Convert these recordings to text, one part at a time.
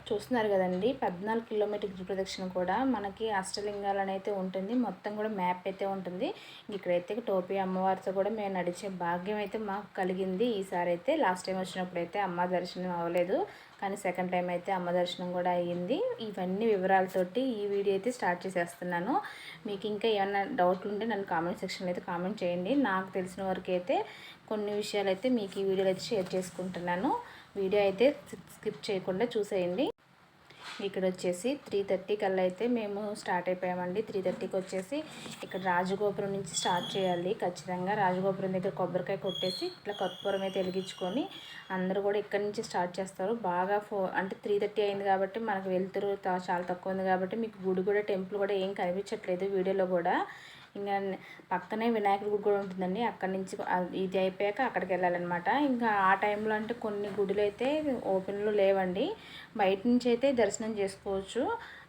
చూస్తున్నారు కదండి 14 కిలోమీటర్ గిరి ప్రదక్షిణ కూడా మనకి అష్టలింగాలని అయితే ఉంటుంది. మొత్తం కూడా మ్యాప్ అయితే ఉంటుంది. ఇక్కడైతే టోపీ అమ్మవారితో కూడా మేము నడిచే భాగ్యం అయితే మాకు కలిగింది. ఈసారి అయితే లాస్ట్ టైం వచ్చినప్పుడు అయితే అమ్మ దర్శనం అవ్వలేదు, కానీ సెకండ్ టైం అయితే అమ్మ దర్శనం కూడా అయ్యింది. ఇవన్నీ వివరాలతోటి ఈ వీడియో అయితే స్టార్ట్ చేసేస్తున్నాను. మీకు ఇంకా ఏమైనా డౌట్లు ఉంటే నన్ను కామెంట్ సెక్షన్లో అయితే కామెంట్ చేయండి. నాకు తెలిసిన వరకు అయితే కొన్ని విషయాలు అయితే మీకు ఈ వీడియోలో అయితే షేర్ చేసుకుంటున్నాను. వీడియో అయితే స్కిప్ చేయకుండా చూసేయండి. ఇక్కడ వచ్చేసి 3:30 కల్లా అయితే మేము స్టార్ట్ అయిపోయామండి. 3:30కి వచ్చేసి ఇక్కడ రాజగోపురం నుంచి స్టార్ట్ చేయాలి. ఖచ్చితంగా రాజగోపురం దగ్గర కొబ్బరికాయ కొట్టేసి ఇట్లా కర్పూరం అయితే వెలిగించుకొని అందరూ కూడా ఇక్కడ నుంచి స్టార్ట్ చేస్తారు. బాగా అంటే 3:30 అయింది కాబట్టి మనకు వెళ్తురు చాలా తక్కువ ఉంది కాబట్టి మీకు గుడి కూడా టెంపుల్ కూడా ఏం కనిపించట్లేదు వీడియోలో కూడా. ఇంకా పక్కనే వినాయకుడి గుడి కూడా ఉంటుందండి. అక్కడి నుంచి ఇది అయిపోయాక అక్కడికి వెళ్ళాలన్నమాట. ఇంకా ఆ టైంలో అంటే కొన్ని గుడులు అయితే ఓపెన్లో లేవండి, బయట నుంచి అయితే దర్శనం చేసుకోవచ్చు.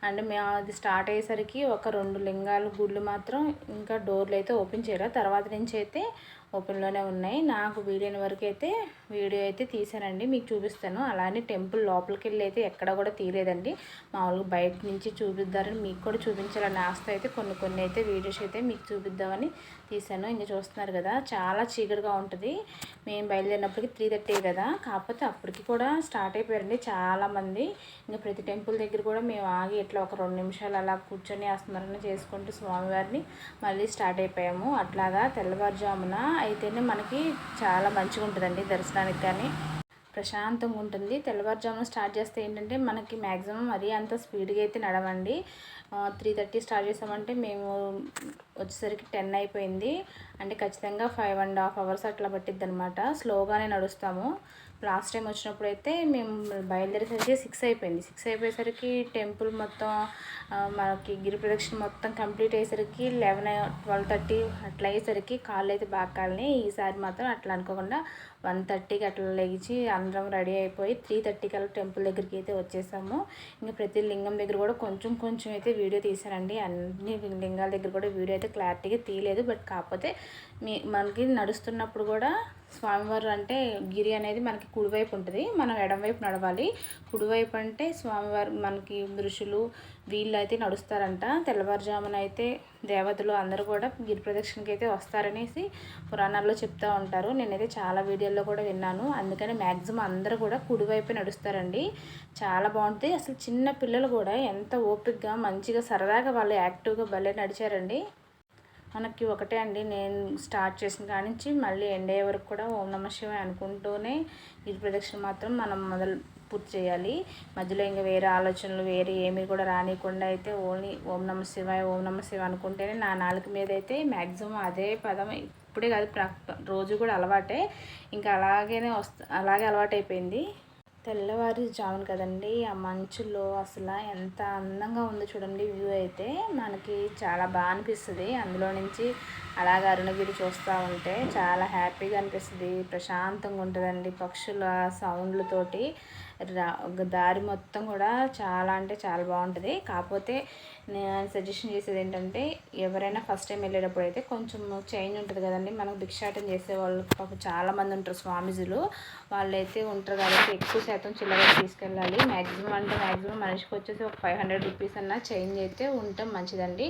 అండ్ మేము అది స్టార్ట్ అయ్యేసరికి ఒక 2 లింగాలు గుళ్ళు మాత్రం ఇంకా డోర్లు అయితే ఓపెన్ చేయలేదు, తర్వాత నుంచి అయితే ఓపెన్లోనే ఉన్నాయి. నాకు వీడియోని వరకు అయితే వీడియో అయితే తీసానండి, మీకు చూపిస్తాను. అలానే టెంపుల్ లోపలికి వెళ్ళి అయితే ఎక్కడ కూడా తీయలేదండి, మామూలుగా బయట నుంచి చూపిద్దారని మీకు కూడా చూపించాలని ఆస్తి అయితే కొన్ని అయితే వీడియోస్ అయితే మీకు చూపిద్దామని తీసాను. ఇంకా చూస్తున్నారు కదా చాలా చీకటిగా ఉంటుంది. మేము బయలుదేరినప్పటికి 3:30 కదా, కాకపోతే అప్పటికి కూడా స్టార్ట్ అయిపోయారండి చాలామంది. ఇంకా ప్రతి టెంపుల్ దగ్గర కూడా మేము ఆగి ఇట్లా ఒక 2 నిమిషాలు అలా కూర్చొని ఆ స్మరణ చేసుకుంటూ స్వామివారిని మళ్ళీ స్టార్ట్ అయిపోయాము. అట్లాగా తెల్లవారుజామున అయితేనే మనకి చాలా మంచిగా ఉంటుందండి దర్శనానికి, కానీ ప్రశాంతంగా ఉంటుంది. తెల్లవారుజామున స్టార్ట్ చేస్తే ఏంటంటే మనకి మ్యాక్సిమం మరీ అంత స్పీడ్గా అయితే నడవండి. 3:30 స్టార్ట్ చేసామంటే మేము వచ్చేసరికి 10 అయిపోయింది. అంటే ఖచ్చితంగా 5.5 అవర్స్ అట్లా పట్టిద్ది అనమాట. స్లోగానే నడుస్తాము. లాస్ట్ టైం వచ్చినప్పుడు అయితే మేము బయలుదేరేసరికి 6 అయిపోయింది. 6 అయిపోయేసరికి టెంపుల్ మొత్తం మనకి గిరి ప్రదక్షిణ మొత్తం కంప్లీట్ అయ్యేసరికి 12:30 అట్లా అయ్యేసరికి కాళ్ళు అయితే బాగా కాలినాయి. ఈసారి మాత్రం అట్లా అనుకోకుండా 1:30కి అట్లా లేచి అందరం రెడీ అయిపోయి 3:30 కల్లా టెంపుల్ దగ్గరికి అయితే వచ్చేసాము. ఇంకా ప్రతి లింగం దగ్గర కూడా కొంచెం అయితే వీడియో తీసానండి. అన్ని లింగాల దగ్గర కూడా వీడియో అయితే క్లారిటీగా తీయలేదు. బట్ కాకపోతే మనకి నడుస్తున్నప్పుడు కూడా స్వామివారు అంటే గిరి అనేది మనకి కుడివైపు ఉంటుంది, మనం ఎడంవైపు నడవాలి. కుడివైపు అంటే స్వామివారు మనకి ఋషులు వీళ్ళు అయితే నడుస్తారంట. తెల్లవారుజామున అయితే దేవతలు అందరూ కూడా గిరి ప్రదక్షిణకి అయితే వస్తారనేసి పురాణాల్లో చెప్తూ ఉంటారు. నేనైతే చాలా వీడియోల్లో కూడా విన్నాను. అందుకని మ్యాక్సిమం అందరూ కూడా కుడివైపే నడుస్తారండి. చాలా బాగుంటుంది. అసలు చిన్న పిల్లలు కూడా ఎంత ఓపికగా మంచిగా సరదాగా వాళ్ళు యాక్టివ్గా భలే నడిచారండి. మనకి ఒకటే అండి, నేను స్టార్ట్ చేసిన కాడి నుంచి మళ్ళీ ఎండ్ అయ్యే వరకు కూడా ఓం నమ శివాయ అనుకుంటూనే గిరి ప్రదక్షిణ మాత్రం మనం పూర్తి చేయాలి. మధ్యలో ఇంకా వేరే ఆలోచనలు వేరే ఏమీ కూడా రానియకుండా అయితే ఓన్లీ ఓం నమ శివాయ అనుకుంటేనే నా నాలుక మీద అయితే మ్యాక్సిమం అదే పదం ఇప్పుడే కాదు రోజు కూడా అలవాటే. ఇంకా అలాగే అలవాటైపోయింది. తెల్లవారుజామున కదండి, ఆ మంచులో అసలు ఎంత అందంగా ఉందో చూడండి. వ్యూ అయితే మనకి చాలా బాగా అనిపిస్తుంది. అందులో నుంచి అలాగే అరుణగిరి చూస్తూ ఉంటే చాలా హ్యాపీగా అనిపిస్తుంది, ప్రశాంతంగా ఉంటుందండి. పక్షుల సౌండ్లతోటి దారి మొత్తం కూడా చాలా అంటే చాలా బాగుంటుంది. కాకపోతే నేను సజెషన్ చేసేది ఏంటంటే ఎవరైనా ఫస్ట్ టైం వెళ్ళేటప్పుడు అయితే కొంచెం చేంజ్ ఉంటుంది కదండి. మనకు భిక్షాటం చేసే వాళ్ళు పాపం చాలామంది ఉంటారు, స్వామీజీలు వాళ్ళైతే ఉంటారు కాబట్టి ఎక్కువ శాతం చిల్లర తీసుకెళ్ళాలి. మ్యాక్సిమం మనిషికి వచ్చేసి ఒక 500 రూపీస్ అన్న చేంజ్ అయితే ఉండటం మంచిదండి.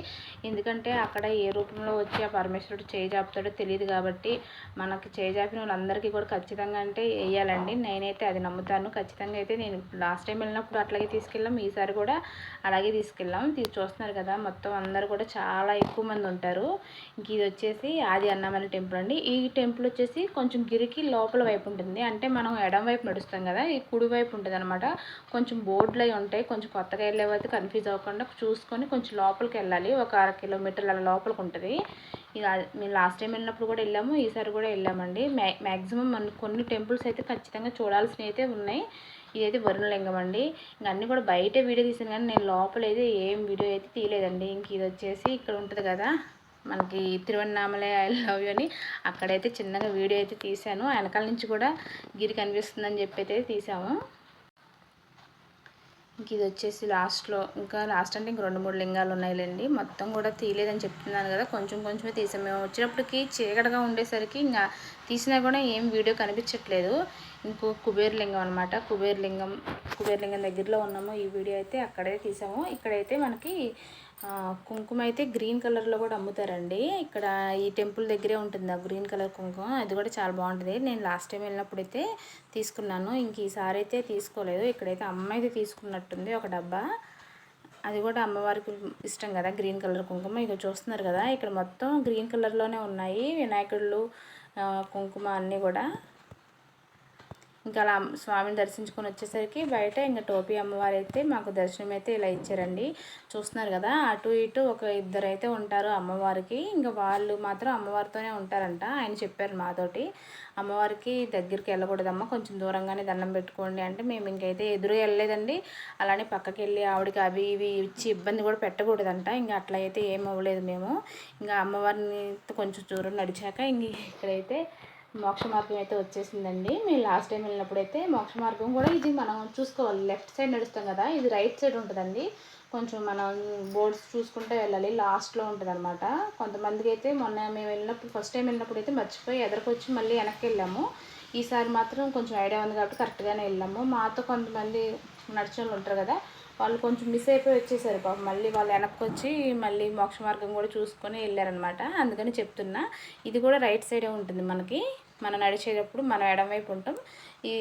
ఎందుకంటే అక్కడ ఏ రూపంలో వచ్చి ఆ పరమేశ్వరుడు చేయి జాపుతాడో తెలియదు కాబట్టి మనకి చేయి జాపిన వాళ్ళందరికీ కూడా ఖచ్చితంగా అంటే వేయాలండి. నేనైతే అది నమ్ముతాను. ఖచ్చితంగా అయితే నేను లాస్ట్ టైం వెళ్ళినప్పుడు అట్లాగే తీసుకెళ్ళాం, ఈసారి కూడా అలాగే తీసుకెళ్ళాం. చూస్తున్నారు కదా మొత్తం అందరూ కూడా చాలా ఎక్కువ మంది ఉంటారు. ఇంక ఇది వచ్చేసి ఆది అన్నమయ్య టెంపుల్ అండి. ఈ టెంపుల్ వచ్చేసి కొంచెం గిరికి లోపల వైపు ఉంటుంది. అంటే మనం ఎడం వైపు నడుస్తాం కదా, ఈ కుడి వైపు ఉంటుంది అనమాట. కొంచెం బోర్డులు అవి ఉంటాయి. కొంచెం కొత్తగా వెళ్ళేవైతే కన్ఫ్యూజ్ అవ్వకుండా చూసుకొని కొంచెం లోపలికి వెళ్ళాలి. ఒక 1/2 కిలోమీటర్ల అలా లోపలికి ఉంటుంది. ఇక మేము లాస్ట్ టైం వెళ్ళినప్పుడు కూడా వెళ్ళాము, ఈసారి కూడా వెళ్ళామండి. మ్యాక్సిమం కొన్ని టెంపుల్స్ అయితే ఖచ్చితంగా చూడాల్సినవి అయితే ఉన్నాయి. ఇదైతే వరుణలింగం అండి. ఇంక అన్నీ కూడా బయటే వీడియో తీసాను కానీ నేను లోపల అయితే ఏం వీడియో అయితే తీయలేదండి. ఇంక ఇది వచ్చేసి ఇక్కడ ఉంటుంది కదా మనకి తిరువన్నామలై ఐ లవ్ యూ అని, అక్కడైతే చిన్నగా వీడియో అయితే తీసాను. వెనకాల నుంచి కూడా గిరి కనిపిస్తుందని చెప్పి అయితే తీసాము. ఇంక ఇది వచ్చేసి లాస్ట్ అంటే ఇంక 2-3 లింగాలు ఉన్నాయిలేండి. మొత్తం కూడా తీయలేదని చెప్తున్నాను కదా, కొంచెమే తీసాం. మేము వచ్చేటప్పటికి చీకటిగా ఉండేసరికి ఇంకా తీసినా కూడా ఏం వీడియో కనిపించట్లేదు. ఇంకో కుబేరలింగం అనమాట. కుబేరలింగం దగ్గరలో ఉన్నాము. ఈ వీడియో అయితే అక్కడే తీసాము. ఇక్కడైతే మనకి కుంకుమ అయితే గ్రీన్ కలర్లో కూడా అమ్ముతారండి. ఇక్కడ ఈ టెంపుల్ దగ్గరే ఉంటుంది ఆ గ్రీన్ కలర్ కుంకుమ. అది కూడా చాలా బాగుంటుంది. నేను లాస్ట్ టైం వెళ్ళినప్పుడైతే తీసుకున్నాను. ఇంక ఈసారి అయితే తీసుకోలేదు. ఇక్కడైతే అమ్మ అయితే తీసుకున్నట్టుంది ఒక డబ్బా. అది కూడా అమ్మవారికి ఇష్టం కదా గ్రీన్ కలర్ కుంకుమ. ఇక చూస్తున్నారు కదా, ఇక్కడ మొత్తం గ్రీన్ కలర్లోనే ఉన్నాయి వినాయకుళ్ళు, కుంకుమ అన్నీ కూడా. ఇంకా అలా స్వామిని దర్శించుకొని వచ్చేసరికి బయట ఇంకా టోపీ అమ్మవారు అయితే మాకు దర్శనం అయితే ఇలా ఇచ్చారండి. చూస్తున్నారు కదా, అటు ఇటు ఒక ఇద్దరు అయితే ఉంటారు అమ్మవారికి. ఇంకా వాళ్ళు మాత్రం అమ్మవారితోనే ఉంటారంట. ఆయన చెప్పారు మాతోటి, అమ్మవారికి దగ్గరికి వెళ్ళకూడదమ్మా, కొంచెం దూరంగానే దండం పెట్టుకోండి అంటే మేము ఇంకైతే ఎదురు వెళ్ళలేదండి. అలానే పక్కకి వెళ్ళి ఆవిడకి అవి ఇవి ఇచ్చి ఇబ్బంది కూడా పెట్టకూడదంట. ఇంకా అట్లా అయితే ఏం అవ్వలేదు మేము. ఇంకా అమ్మవారిని కొంచెం దూరం నడిచాక ఇంక ఇక్కడైతే మోక్ష మార్గం అయితే వచ్చేసిందండి. మేము లాస్ట్ టైం వెళ్ళినప్పుడైతే మోక్ష మార్గం కూడా ఇది మనం చూసుకోవాలి. లెఫ్ట్ సైడ్ నడుస్తాం కదా, ఇది రైట్ సైడ్ ఉంటుందండి. కొంచెం మనం బోర్డ్స్ చూసుకుంటే వెళ్ళాలి, లాస్ట్లో ఉంటుంది అనమాట. కొంతమందికి అయితే మొన్న మేము వెళ్ళినప్పుడు ఫస్ట్ టైం వెళ్ళినప్పుడు అయితే మర్చిపోయి ఎదరికొచ్చి మళ్ళీ వెనక్కి వెళ్ళాము. ఈసారి మాత్రం కొంచెం ఐడియా ఉంది కాబట్టి కరెక్ట్గానే వెళ్ళాము. మాతో కొంతమంది నడిచిన వాళ్ళు ఉంటారు కదా, వాళ్ళు కొంచెం మిస్ అయిపోయి వచ్చేసారు పాపం. మళ్ళీ వాళ్ళు వెనక్కి వచ్చి మళ్ళీ మోక్ష మార్గం కూడా చూసుకొని వెళ్ళారనమాట. అందుకని చెప్తున్నా, ఇది కూడా రైట్ సైడే ఉంటుంది మనకి. మనం నడిచేటప్పుడు మనం ఎడమవైపు ఉంటాం. ఈ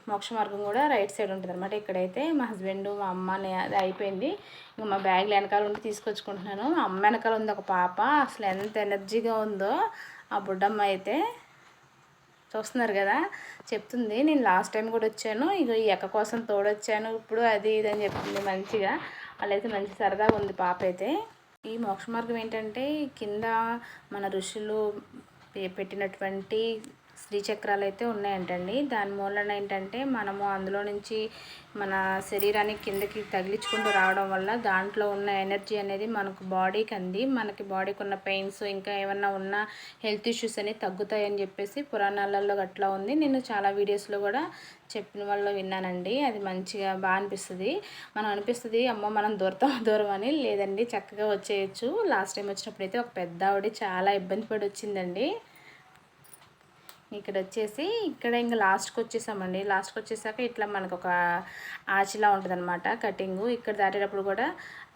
మోక్ష మార్గం కూడా రైట్ సైడ్ ఉంటుంది అనమాట. ఇక్కడైతే మా హస్బెండ్ మా అమ్మ అది అయిపోయింది. ఇంకా మా బ్యాగ్లు వెనకాల ఉండి తీసుకొచ్చుకుంటున్నాను. మా అమ్మ వెనకాల ఉంది ఒక పాప, అసలు ఎంత ఎనర్జీగా ఉందో ఆ బుడ్డమ్మ అయితే. చూస్తున్నారు కదా, చెప్తుంది నేను లాస్ట్ టైం కూడా వచ్చాను, ఇక ఈ ఎక్క కోసం తోడొచ్చాను ఇప్పుడు అది ఇది అని చెప్తుంది మంచిగా. వాళ్ళైతే మంచి సరదాగా ఉంది పాప అయితే. ఈ మోక్ష మార్గం ఏంటంటే కింద మన ఋషులు పెట్టినటువంటి శ్రీచక్రాలు అయితే ఉన్నాయంటండి. దాని మూలన ఏంటంటే మనము అందులో నుంచి మన శరీరాన్ని కిందకి తగిలించుకుంటూ రావడం వల్ల దాంట్లో ఉన్న ఎనర్జీ అనేది మనకు బాడీకి అంది, మనకి బాడీకి ఉన్న పెయిన్స్ ఇంకా ఏమన్నా ఉన్న హెల్త్ ఇష్యూస్ అనేవి తగ్గుతాయని చెప్పేసి పురాణాలలో అట్లా ఉంది. నేను చాలా వీడియోస్లో కూడా చెప్పిన వాళ్ళు విన్నానండి. అది మంచిగా బాగా అనిపిస్తుంది. మనం అనిపిస్తుంది అమ్మో మనం దూరం అని, లేదండి చక్కగా వచ్చేయచ్చు. లాస్ట్ టైం వచ్చినప్పుడు అయితే ఒక పెద్ద ఆవిడ చాలా ఇబ్బంది పడి వచ్చిందండి. ఇక్కడ వచ్చేసి ఇక్కడ ఇంకా లాస్ట్కి వచ్చేసామండి. లాస్ట్కి వచ్చేసాక ఇట్లా మనకు ఒక ఆచిలా ఉంటుంది అనమాట కటింగు. ఇక్కడ దాటేటప్పుడు కూడా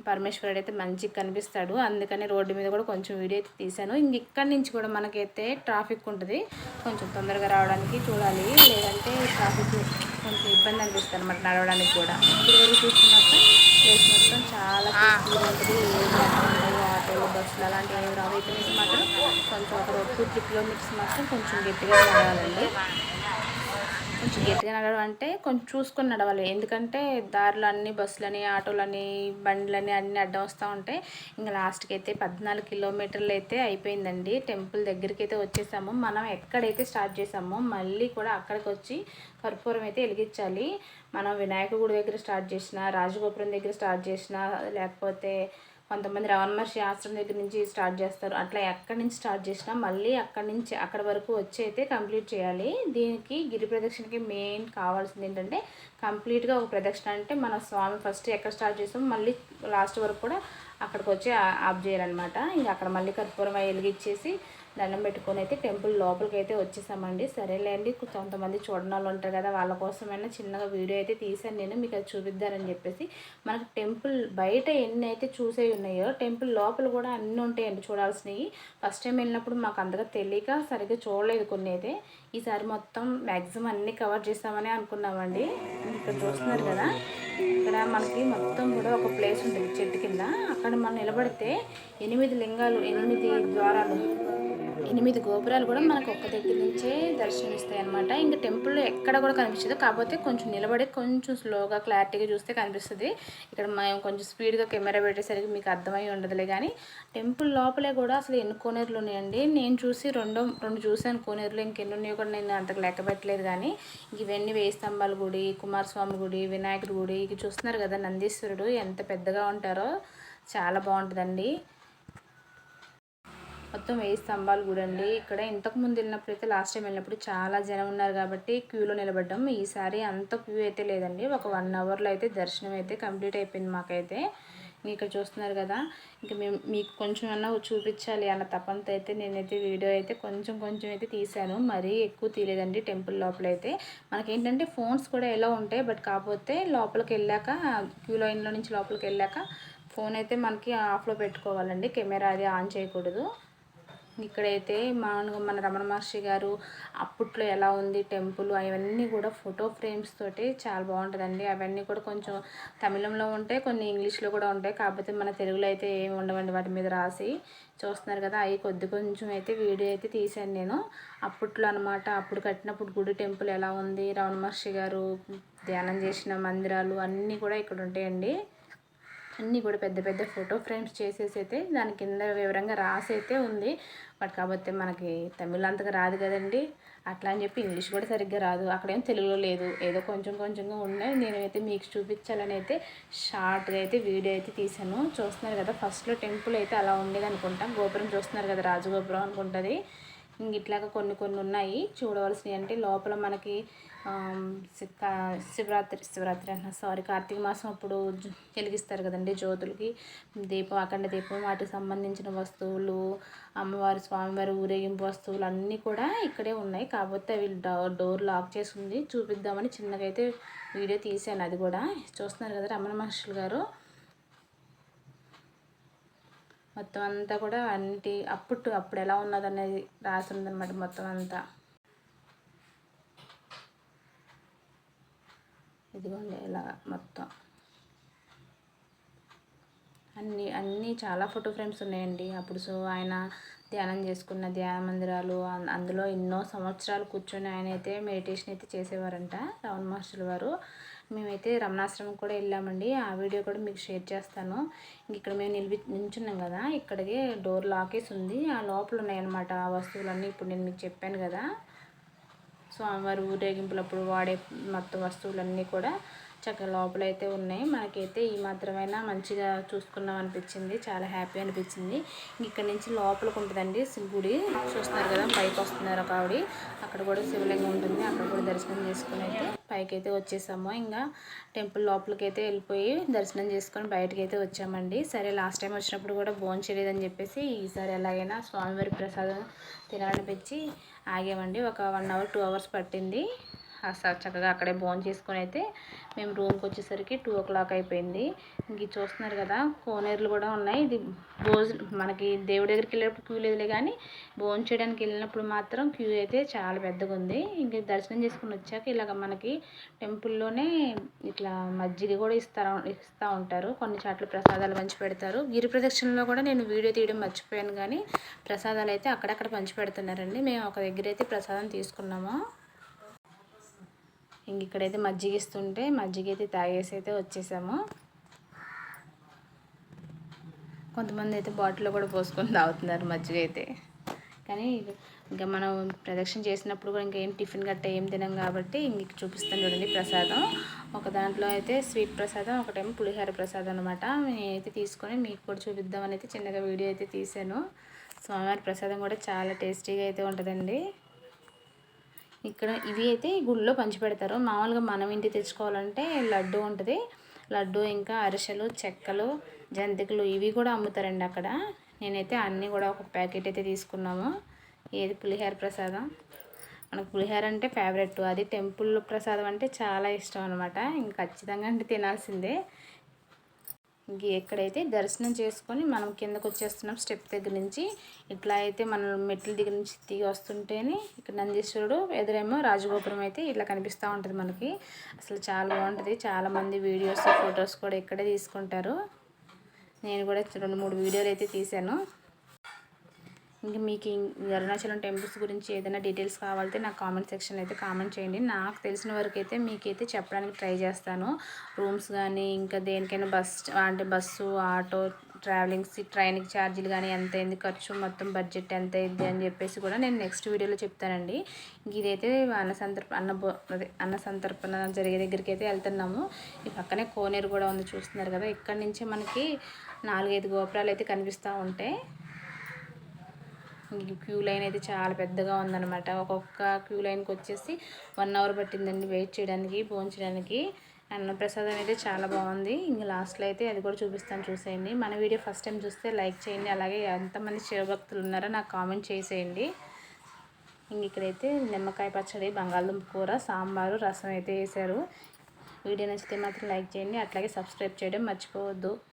పరమేశ్వరుడు అయితే మంచిగా కనిపిస్తాడు. అందుకని రోడ్డు మీద కూడా కొంచెం వీడియో అయితే తీశాను. ఇంక ఇక్కడి నుంచి కూడా మనకైతే ట్రాఫిక్ ఉంటుంది, కొంచెం తొందరగా రావడానికి చూడాలి, లేదంటే ట్రాఫిక్ కొంచెం ఇబ్బంది అనిపిస్తుంది అనమాట నడవడానికి కూడా. ఇప్పుడు వరకు చూస్తున్నట్ట ప్లేస్ మొత్తం చాలా పీస్ఫుల్గా ఉంటుంది. ఆటోలు బస్సులు అలాంటివి ఏమి రావు. ఇక్కడ నుంచి మాత్రం కొంచెం ఒక 2-3 కిలోమీటర్స్ మాత్రం కొంచెం గట్టిగా నడవాలండి. కొంచెం గట్టిగా నడవడం అంటే కొంచెం చూసుకొని నడవాలి. ఎందుకంటే దారిలో అన్ని బస్సులని ఆటోలని బండ్లని అన్నీ అడ్డం వస్తూ ఉంటాయి. ఇంకా లాస్ట్కి అయితే 14 కిలోమీటర్లు అయితే అయిపోయిందండి. టెంపుల్ దగ్గరికి అయితే వచ్చేసాము. మనం ఎక్కడైతే స్టార్ట్ చేసామో మళ్ళీ కూడా అక్కడికి వచ్చి కర్పూరం అయితే వెలిగించాలి. మనం వినాయక గుడి దగ్గర స్టార్ట్ చేసిన, రాజగోపురం దగ్గర స్టార్ట్ చేసిన, లేకపోతే కొంతమంది రమణ మహర్షి ఆశ్రమం దగ్గర నుంచి స్టార్ట్ చేస్తారు. అట్లా ఎక్కడి నుంచి స్టార్ట్ చేసినా మళ్ళీ అక్కడి నుంచి అక్కడ వరకు వచ్చి అయితే కంప్లీట్ చేయాలి. దీనికి గిరి ప్రదక్షిణకి మెయిన్ కావాల్సింది ఏంటంటే కంప్లీట్గా ఒక ప్రదక్షిణ అంటే మన స్వామి ఫస్ట్ ఎక్కడ స్టార్ట్ చేసామో మళ్ళీ లాస్ట్ వరకు కూడా అక్కడికి వచ్చి ఆఫ్ చేయాలన్నమాట. ఇంకా అక్కడ మళ్ళీ కర్పూరం వెలిగించేసి దండం పెట్టుకొని అయితే టెంపుల్ లోపలికి అయితే వచ్చేసామండి. సరేలేండి, కొంతమంది చూడని వాళ్ళు ఉంటారు కదా, వాళ్ళ కోసమైనా చిన్నగా వీడియో అయితే తీసాను నేను, మీకు అది చూపిద్దారని చెప్పేసి. మనకు టెంపుల్ బయట ఎన్ని అయితే చూసేవి ఉన్నాయో టెంపుల్ లోపల కూడా అన్నీ ఉంటాయండి చూడాల్సినవి. ఫస్ట్ టైం వెళ్ళినప్పుడు మాకు అంతగా తెలియక సరిగ్గా చూడలేదు కొన్ని అయితే. ఈసారి మొత్తం మ్యాక్సిమం అన్నీ కవర్ చేస్తామని అనుకున్నామండి. ఇక్కడ చూస్తున్నారు కదా, ఇక్కడ మనకి మొత్తం కూడా ఒక ప్లేస్ ఉంటుంది చెట్టు కింద. అక్కడ మనం నిలబడితే 8 లింగాలు, 8 ద్వారాలు, 8 గోపురాలు కూడా మనకు ఒక్క దగ్గర నుంచే దర్శనమిస్తాయి అనమాట. ఇంకా టెంపుల్లో ఎక్కడ కూడా కనిపించదు, కాకపోతే కొంచెం నిలబడి కొంచెం స్లోగా క్లారిటీగా చూస్తే కనిపిస్తుంది. ఇక్కడ మేము కొంచెం స్పీడ్గా కెమెరా పెట్టేసరికి మీకు అర్థమై ఉండదులే. కానీ టెంపుల్ లోపలే కూడా అసలు ఎన్ని కోనేరులు ఉన్నాయండి. నేను చూసి రెండు చూసాను కోనేరులు, ఇంకెన్ని ఉన్నాయో కూడా నేను అంతకు లెక్క పెట్టలేదు. కానీ ఇవన్నీ 1000 స్తంభాల గుడి, కుమారస్వామి గుడి, వినాయకుడి గుడి, ఇక చూస్తున్నారు కదా నందీశ్వరుడు ఎంత పెద్దగా ఉంటారో, చాలా బాగుంటుందండి. మొత్తం 1000 స్తంభాలు గుడి అండి. ఇక్కడ ఇంతకుముందు వెళ్ళినప్పుడైతే లాస్ట్ టైం వెళ్ళినప్పుడు చాలా జనం ఉన్నారు కాబట్టి క్యూలో నిలబడ్డాం. ఈసారి అంత క్యూ అయితే లేదండి. ఒక 1 అవర్లో అయితే దర్శనం అయితే కంప్లీట్ అయిపోయింది మాకైతే. ఇక్కడ చూస్తున్నారు కదా, ఇంకా మేము మీకు కొంచెం అన్నా చూపించాలి అన్న తపంతో అయితే నేనైతే వీడియో అయితే కొంచెం అయితే తీశాను. మరీ ఎక్కువ తీయలేదండి. టెంపుల్ లోపలైతే మనకేంటంటే ఫోన్స్ కూడా ఎలా ఉంటాయి, బట్ కాకపోతే లోపలికి వెళ్ళాక క్యూ లైన్లో నుంచి లోపలికి వెళ్ళాక ఫోన్ అయితే మనకి ఆఫ్లో పెట్టుకోవాలండి, కెమెరా అది ఆన్ చేయకూడదు. ఇక్కడైతే మన రమణ మహర్షి గారు అప్పట్లో ఎలా ఉంది టెంపుల్ అవన్నీ కూడా ఫోటో ఫ్రేమ్స్ తోటి చాలా బాగుంటుందండి. అవన్నీ కూడా కొంచెం తమిళంలో ఉంటాయి, కొన్ని ఇంగ్లీష్లో కూడా ఉంటాయి. కాకపోతే మన తెలుగులో అయితే ఏమి ఉండవండి, వాటి మీద రాసి చూస్తున్నారు కదా. అవి కొంచెం అయితే వీడియో అయితే తీశాను నేను. అప్పట్లో అనమాట, అప్పుడు కట్టినప్పుడు గుడి టెంపుల్ ఎలా ఉంది, రమణ మహర్షి గారు ధ్యానం చేసిన మందిరాలు అన్నీ కూడా ఇక్కడ ఉంటాయండి. అన్నీ కూడా పెద్ద ఫోటో ఫ్రేమ్స్ చేసేసి అయితే దాని కింద వివరంగా రాసి అయితే ఉంది. బట్ కాకపోతే మనకి తమిళ్ అంతగా రాదు కదండి, అట్లా అని చెప్పి ఇంగ్లీష్ కూడా సరిగ్గా రాదు. అక్కడేం తెలుగులో లేదు, ఏదో కొంచెంగా ఉన్నాయి. నేనైతే మీకు చూపించాలని అయితే షార్ట్గా అయితే వీడియో అయితే తీశాను. చూస్తున్నారు కదా, ఫస్ట్లో టెంపుల్ అయితే అలా ఉండేది అనుకుంటాం. గోపురం చూస్తున్నారు కదా, రాజగోపురం అనుకుంటుంది. ఇంక ఇట్లాగా కొన్ని ఉన్నాయి చూడవలసినవి. అంటే లోపల మనకి శివరాత్రి కార్తీక మాసం అప్పుడు వెలిగిస్తారు కదండి జ్యోతులకి, దీపం, అఖండ దీపం, వాటికి సంబంధించిన వస్తువులు, అమ్మవారి స్వామివారి ఊరేగింపు వస్తువులు అన్నీ కూడా ఇక్కడే ఉన్నాయి. కాకపోతే అవి డోర్ లాక్ చేసి ఉంది, చూపిద్దామని చిన్నగా అయితే వీడియో తీశాను. అది కూడా చూస్తున్నారు కదా, రమణ మహర్షులు గారు మొత్తం అంతా కూడా అప్పుడు ఎలా ఉన్నదనేది రాసి ఉందన్నమాట మొత్తం అంతా. ఇదిగోండి ఇలా మొత్తం అన్నీ చాలా ఫోటో ఫ్రేమ్స్ ఉన్నాయండి. అప్పుడు ఆయన ధ్యానం చేసుకున్న ధ్యాన మందిరాలు, అందులో ఎన్నో సంవత్సరాలు కూర్చొని ఆయన అయితే మెడిటేషన్ అయితే చేసేవారంట రమణ మహర్షుల వారు. మేమైతే రమణాశ్రమం కూడా వెళ్ళామండి, ఆ వీడియో కూడా మీకు షేర్ చేస్తాను. ఇక్కడ మేము నిల్చున్నాం కదా, ఇక్కడికి డోర్ లాకేసి ఉంది. ఆ లోపల ఉన్నాయన్నమాట ఆ వస్తువులన్నీ. ఇప్పుడు నేను మీకు చెప్పాను కదా, స్వామివారి ఊరేగింపులప్పుడు వాడే మొత్తం వస్తువులన్నీ కూడా చక్కగా లోపలైతే ఉన్నాయి. మనకైతే ఈ మాత్రమైనా మంచిగా చూసుకున్నాం అనిపించింది, చాలా హ్యాపీ అనిపించింది. ఇక్కడ నుంచి లోపలికి ఉంటుందండి గుడి. చూస్తున్నారు కదా, పైకి వస్తున్నారు ఒక ఆవిడ. అక్కడ కూడా శివలింగం ఉంటుంది, అక్కడ కూడా దర్శనం చేసుకుని అయితే పైకి అయితే వచ్చేసాము. ఇంకా టెంపుల్ లోపలికి అయితే వెళ్ళిపోయి దర్శనం చేసుకొని బయటకు అయితే వచ్చామండి. సరే, లాస్ట్ టైం వచ్చినప్పుడు కూడా భోంచేయలేదని చెప్పేసి ఈసారి ఎలాగైనా స్వామివారి ప్రసాదం తినాలనిపించి ఆగామండి. ఒక 1 అవర్ 2 అవర్స్ పట్టింది. చక్కగా అక్కడే భోజనం చేసుకొని అయితే మేము రూమ్కి వచ్చేసరికి 2 o'clock అయిపోయింది. ఇంక చూస్తున్నారు కదా, కోనేరులు కూడా ఉన్నాయి. ఇది మనకి దేవుడి దగ్గరికి వెళ్ళేటప్పుడు క్యూ లేదులే, కానీ భోజనం చేయడానికి వెళ్ళినప్పుడు మాత్రం క్యూ అయితే చాలా పెద్దగా ఉంది. ఇంక దర్శనం చేసుకుని వచ్చాక ఇలాగ మనకి టెంపుల్లోనే ఇట్లా మజ్జిగ కూడా ఇస్తూ ఉంటారు. కొన్ని చోట్ల ప్రసాదాలు పంచి పెడతారు. గిరి ప్రదక్షిణలో కూడా నేను వీడియో తీయడం మర్చిపోయాను, కానీ ప్రసాదాలు అయితే అక్కడక్కడ పంచి పెడుతున్నారండి. మేము ఒక దగ్గర అయితే ప్రసాదం తీసుకున్నాము. ఇంక ఇక్కడైతే మజ్జిగ ఇస్తుంటే మజ్జిగ అయితే తాగేసి అయితే వచ్చేసాము. కొంతమంది అయితే బాటిల్లో కూడా పోసుకొని తాగుతున్నారు మజ్జిగ అయితే. కానీ ఇంకా మనం ప్రదక్షిణ చేసినప్పుడు కూడా ఇంకేం టిఫిన్ గట్ట ఏం తినాం కాబట్టి ఇంక చూపిస్తాను చూడండి ప్రసాదం. ఒక దాంట్లో అయితే స్వీట్ ప్రసాదం, ఒకటేమో పులిహోర ప్రసాదం అనమాట. నేనైతే తీసుకొని మీకు కూడా చూపిద్దామని అయితే చిన్నగా వీడియో అయితే తీశాను. స్వామివారి ప్రసాదం కూడా చాలా టేస్టీగా అయితే ఉంటుందండి. ఇక్కడ ఇవి అయితే గుళ్ళో పంచిపెడతారు. మామూలుగా మనం ఇంటికి తెచ్చుకోవాలంటే లడ్డు ఉంటుంది, లడ్డు ఇంకా అరిసెలు, చెక్కలు, జంతికలు ఇవి కూడా అమ్ముతారండి అక్కడ. నేనైతే అన్నీ కూడా ఒక ప్యాకెట్ అయితే తీసుకున్నాము. ఏది పులిహోర ప్రసాదం, మనకు పులిహోర అంటే ఫేవరెట్, అది టెంపుల్ ప్రసాదం అంటే చాలా ఇష్టం అనమాట. ఇంకా ఖచ్చితంగా అంటే తినాల్సిందే. ఎక్కడైతే దర్శనం చేసుకొని మనం కిందకు వచ్చేస్తున్నాం స్టెప్ దగ్గర నుంచి. ఇట్లా అయితే మనం మెట్ల దగ్గర నుంచి దిగి వస్తుంటేనే ఇక్కడ నందీశ్వరుడు, ఎదురేమో రాజగోపురం అయితే ఇట్లా కనిపిస్తూ ఉంటుంది మనకి. అసలు చాలా బాగుంటుంది. చాలామంది వీడియోస్, ఫొటోస్ కూడా ఇక్కడే తీసుకుంటారు. నేను కూడా 2-3 వీడియోలు అయితే తీశాను. ఇంకా మీకు అరుణాచలం టెంపుల్స్ గురించి ఏదైనా డీటెయిల్స్ కావాలంటే నాకు కామెంట్ సెక్షన్లో అయితే కామెంట్ చేయండి. నాకు తెలిసిన వరకు అయితే మీకైతే చెప్పడానికి ట్రై చేస్తాను. రూమ్స్ కానీ ఇంకా దేనికైనా బస్సు, ఆటో, ట్రావెలింగ్స్, ట్రైన్కి ఛార్జీలు కానీ ఎంత అయింది, ఖర్చు మొత్తం బడ్జెట్ ఎంత అయింది అని చెప్పేసి కూడా నేను నెక్స్ట్ వీడియోలో చెప్తానండి. ఇదైతే అన్న సంతర్పణ జరిగే దగ్గరికి అయితే వెళ్తున్నాము. ఈ పక్కనే కోనేరు కూడా ఉంది, చూస్తున్నారు కదా. ఇక్కడ నుంచి మనకి 4-5 గోపురాలు అయితే కనిపిస్తూ ఉంటాయి. క్యూ లైన్ అయితే చాలా పెద్దగా ఉందన్నమాట. ఒక్కొక్క క్యూ లైన్కి వచ్చేసి 1 అవర్ పట్టిందండి వెయిట్ చేయడానికి, భోంచడానికి. అన్నప్రసాదం అయితే చాలా బాగుంది. ఇంక లాస్ట్లో అయితే అది కూడా చూపిస్తాను, చూసేయండి. మన వీడియో ఫస్ట్ టైం చూస్తే లైక్ చేయండి, అలాగే ఎంతమంది శివభక్తులు ఉన్నారో నాకు కామెంట్ చేసేయండి. ఇంక ఇక్కడైతే నిమ్మకాయ పచ్చడి, బంగాళదుంప కూర, సాంబారు, రసం అయితే వేశారు. వీడియో నచ్చితే మాత్రం లైక్ చేయండి, అట్లాగే సబ్స్క్రైబ్ చేయడం మర్చిపోవద్దు.